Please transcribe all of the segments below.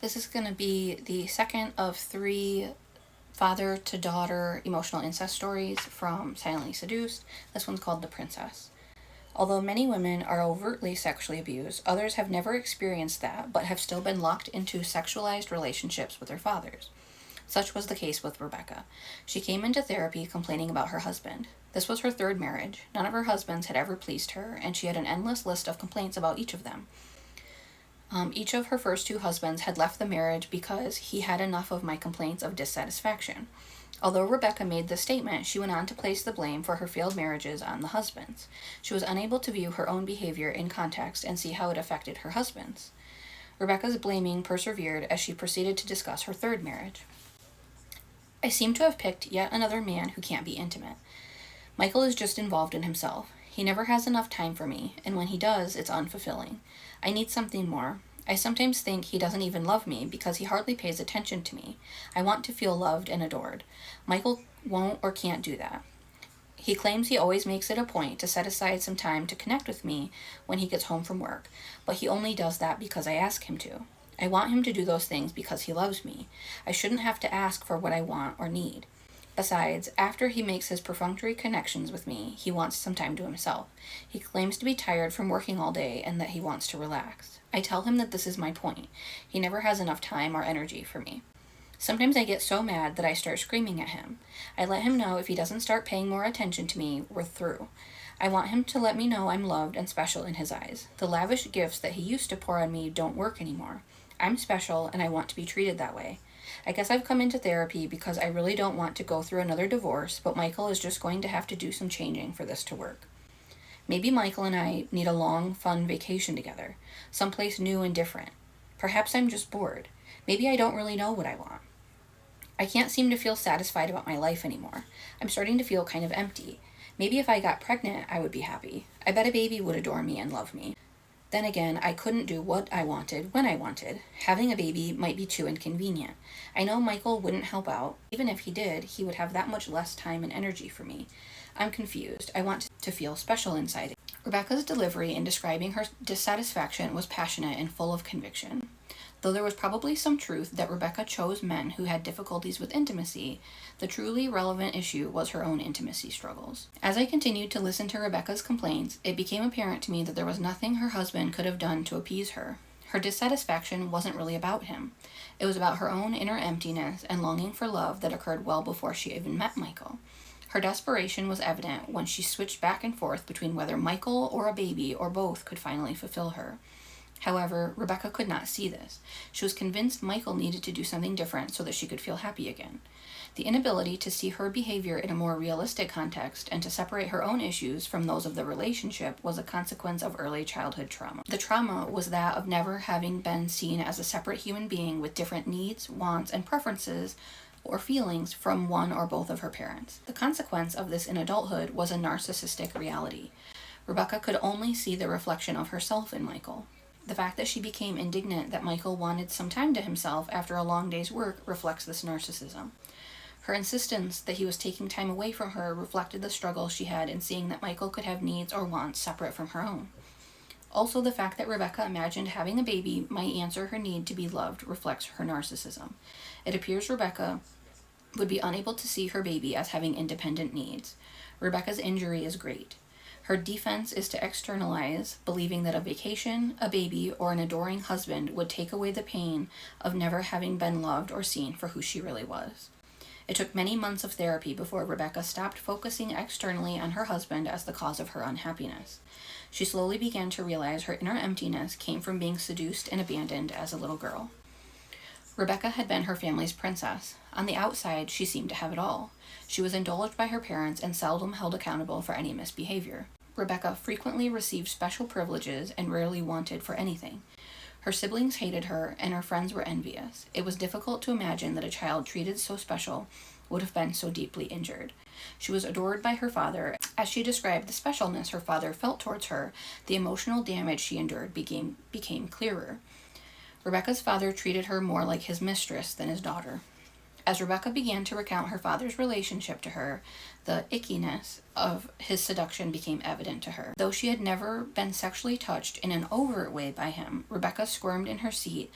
This is going to be the second of 3 father-to-daughter emotional incest stories from Silently Seduced. This one's called The Princess. Although many women are overtly sexually abused, others have never experienced that but have still been locked into sexualized relationships with their fathers. Such was the case with Rebecca. She came into therapy complaining about her husband. This was her 3rd marriage. None of her husbands had ever pleased her, and she had an endless list of complaints about each of them. Each of her first 2 husbands had left the marriage because he had enough of my complaints of dissatisfaction. Although Rebecca made this statement, she went on to place the blame for her failed marriages on the husbands. She was unable to view her own behavior in context and see how it affected her husbands. Rebecca's blaming persevered as she proceeded to discuss her 3rd marriage. I seem to have picked yet another man who can't be intimate. Michael is just involved in himself. He never has enough time for me, and when he does, it's unfulfilling. I need something more. I sometimes think he doesn't even love me because he hardly pays attention to me. I want to feel loved and adored. Michael won't or can't do that. He claims he always makes it a point to set aside some time to connect with me when he gets home from work, but he only does that because I ask him to. I want him to do those things because he loves me. I shouldn't have to ask for what I want or need. Besides, after he makes his perfunctory connections with me, he wants some time to himself. He claims to be tired from working all day and that he wants to relax. I tell him that this is my point. He never has enough time or energy for me. Sometimes I get so mad that I start screaming at him. I let him know if he doesn't start paying more attention to me, we're through. I want him to let me know I'm loved and special in his eyes. The lavish gifts that he used to pour on me don't work anymore. I'm special and I want to be treated that way. I guess I've come into therapy because I really don't want to go through another divorce, but Michael is just going to have to do some changing for this to work. Maybe Michael and I need a long, fun vacation together, someplace new and different. Perhaps I'm just bored. Maybe I don't really know what I want. I can't seem to feel satisfied about my life anymore. I'm starting to feel kind of empty. Maybe if I got pregnant, I would be happy. I bet a baby would adore me and love me. Then again, I couldn't do what I wanted when I wanted. Having a baby might be too inconvenient. I know Michael wouldn't help out. Even if he did, he would have that much less time and energy for me. I'm confused. I want to feel special inside. Rebecca's delivery in describing her dissatisfaction was passionate and full of conviction. Though there was probably some truth that Rebecca chose men who had difficulties with intimacy, the truly relevant issue was her own intimacy struggles. As I continued to listen to Rebecca's complaints, it became apparent to me that there was nothing her husband could have done to appease her. Her dissatisfaction wasn't really about him. It was about her own inner emptiness and longing for love that occurred well before she even met Michael. Her desperation was evident when she switched back and forth between whether Michael or a baby or both could finally fulfill her. However, Rebecca could not see this. She was convinced Michael needed to do something different so that she could feel happy again. The inability to see her behavior in a more realistic context and to separate her own issues from those of the relationship was a consequence of early childhood trauma. The trauma was that of never having been seen as a separate human being with different needs, wants, and preferences or feelings from one or both of her parents. The consequence of this in adulthood was a narcissistic reality. Rebecca could only see the reflection of herself in Michael. The fact that she became indignant that Michael wanted some time to himself after a long day's work reflects this narcissism. Her insistence that he was taking time away from her reflected the struggle she had in seeing that Michael could have needs or wants separate from her own. Also, the fact that Rebecca imagined having a baby might answer her need to be loved reflects her narcissism. It appears Rebecca would be unable to see her baby as having independent needs. Rebecca's injury is great. Her defense is to externalize, believing that a vacation, a baby, or an adoring husband would take away the pain of never having been loved or seen for who she really was. It took many months of therapy before Rebecca stopped focusing externally on her husband as the cause of her unhappiness. She slowly began to realize her inner emptiness came from being seduced and abandoned as a little girl. Rebecca had been her family's princess. On the outside, she seemed to have it all. She was indulged by her parents and seldom held accountable for any misbehavior. Rebecca frequently received special privileges and rarely wanted for anything. Her siblings hated her, and her friends were envious. It was difficult to imagine that a child treated so special would have been so deeply injured. She was adored by her father. As she described the specialness her father felt towards her, the emotional damage she endured became clearer. Rebecca's father treated her more like his mistress than his daughter. As Rebecca began to recount her father's relationship to her, the ickiness of his seduction became evident to her. Though she had never been sexually touched in an overt way by him, Rebecca squirmed in her seat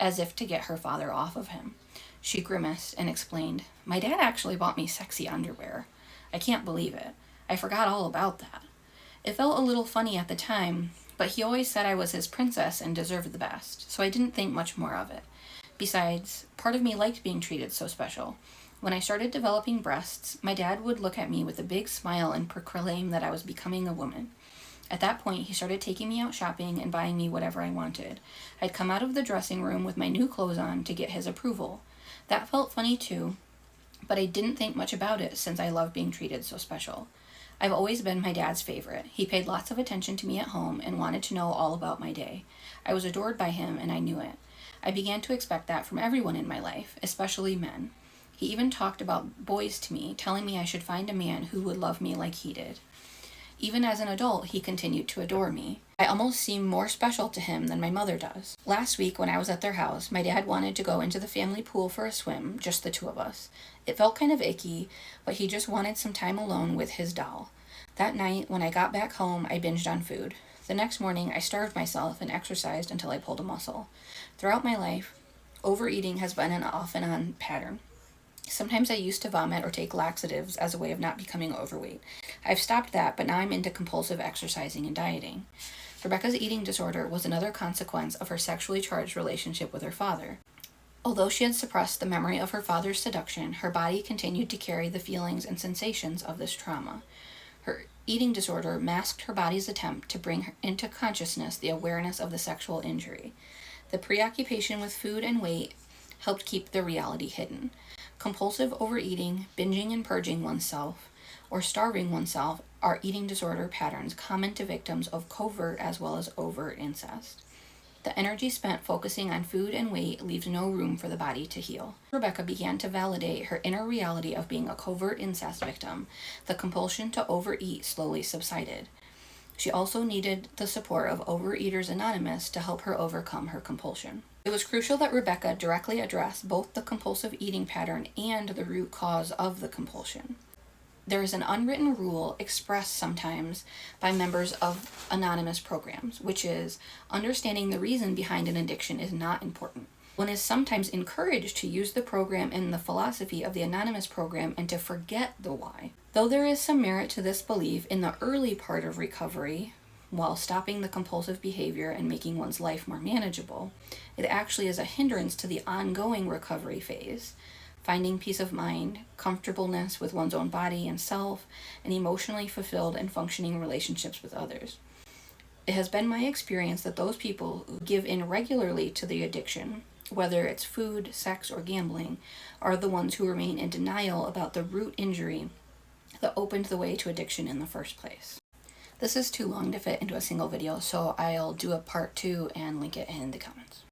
as if to get her father off of him. She grimaced and explained, "My dad actually bought me sexy underwear. I can't believe it. I forgot all about that." It felt a little funny at the time, but he always said I was his princess and deserved the best, so I didn't think much more of it. Besides, part of me liked being treated so special. When I started developing breasts, my dad would look at me with a big smile and proclaim that I was becoming a woman. At that point, he started taking me out shopping and buying me whatever I wanted. I'd come out of the dressing room with my new clothes on to get his approval. That felt funny too, but I didn't think much about it since I love being treated so special. I've always been my dad's favorite. He paid lots of attention to me at home and wanted to know all about my day. I was adored by him and I knew it. I began to expect that from everyone in my life, especially men. He even talked about boys to me, telling me I should find a man who would love me like he did. Even as an adult, he continued to adore me. I almost seem more special to him than my mother does. Last week, when I was at their house, my dad wanted to go into the family pool for a swim, just the two of us. It felt kind of icky, but he just wanted some time alone with his doll. That night, when I got back home, I binged on food. The next morning, I starved myself and exercised until I pulled a muscle. Throughout my life, overeating has been an off and on pattern. Sometimes I used to vomit or take laxatives as a way of not becoming overweight. I've stopped that, but now I'm into compulsive exercising and dieting. Rebecca's eating disorder was another consequence of her sexually charged relationship with her father. Although she had suppressed the memory of her father's seduction, her body continued to carry the feelings and sensations of this trauma. Her eating disorder masked her body's attempt to bring into consciousness the awareness of the sexual injury. The preoccupation with food and weight helped keep the reality hidden. Compulsive overeating, binging and purging oneself, or starving oneself are eating disorder patterns common to victims of covert as well as overt incest. The energy spent focusing on food and weight leaves no room for the body to heal. Rebecca began to validate her inner reality of being a covert incest victim. The compulsion to overeat slowly subsided. She also needed the support of Overeaters Anonymous to help her overcome her compulsion. It was crucial that Rebecca directly address both the compulsive eating pattern and the root cause of the compulsion. There is an unwritten rule expressed sometimes by members of anonymous programs, which is understanding the reason behind an addiction is not important. One is sometimes encouraged to use the program and the philosophy of the anonymous program and to forget the why. Though there is some merit to this belief in the early part of recovery, while stopping the compulsive behavior and making one's life more manageable, it actually is a hindrance to the ongoing recovery phase. Finding peace of mind, comfortableness with one's own body and self, and emotionally fulfilled and functioning relationships with others. It has been my experience that those people who give in regularly to the addiction, whether it's food, sex, or gambling, are the ones who remain in denial about the root injury that opened the way to addiction in the first place. This is too long to fit into a single video, so I'll do a part 2 and link it in the comments.